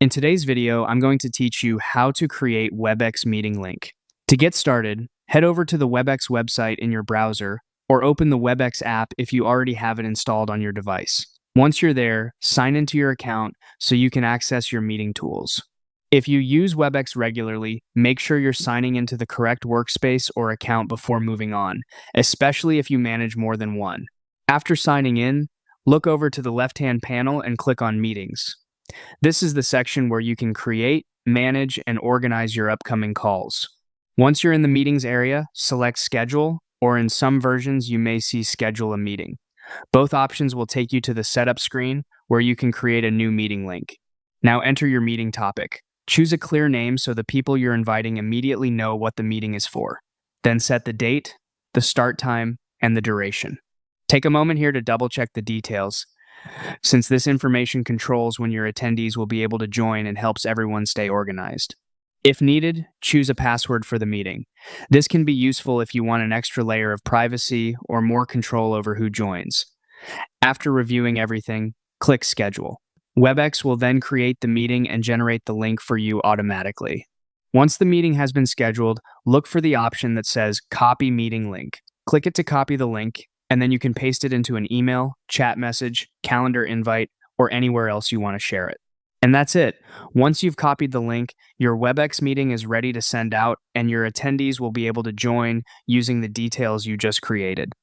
In today's video, I'm going to teach you how to create Webex meeting link. To get started, head over to the Webex website in your browser or open the Webex app if you already have it installed on your device. Once you're there, sign into your account so you can access your meeting tools. If you use Webex regularly, make sure you're signing into the correct workspace or account before moving on, especially if you manage more than one. After signing in, look over to the left-hand panel and click on Meetings. This is the section where you can create, manage, and organize your upcoming calls. Once you're in the meetings area, select Schedule, or in some versions you may see Schedule a Meeting. Both options will take you to the setup screen where you can create a new meeting link. Now enter your meeting topic. Choose a clear name so the people you're inviting immediately know what the meeting is for. Then set the date, the start time, and the duration. Take a moment here to double check the details, since this information controls when your attendees will be able to join and helps everyone stay organized. If needed, choose a password for the meeting. This can be useful if you want an extra layer of privacy or more control over who joins. After reviewing everything, click Schedule. Webex will then create the meeting and generate the link for you automatically. Once the meeting has been scheduled, look for the option that says Copy Meeting Link. Click it to copy the link, and then you can paste it into an email, chat message, calendar invite, or anywhere else you want to share it. And that's it. Once you've copied the link, your Webex meeting is ready to send out, and your attendees will be able to join using the details you just created.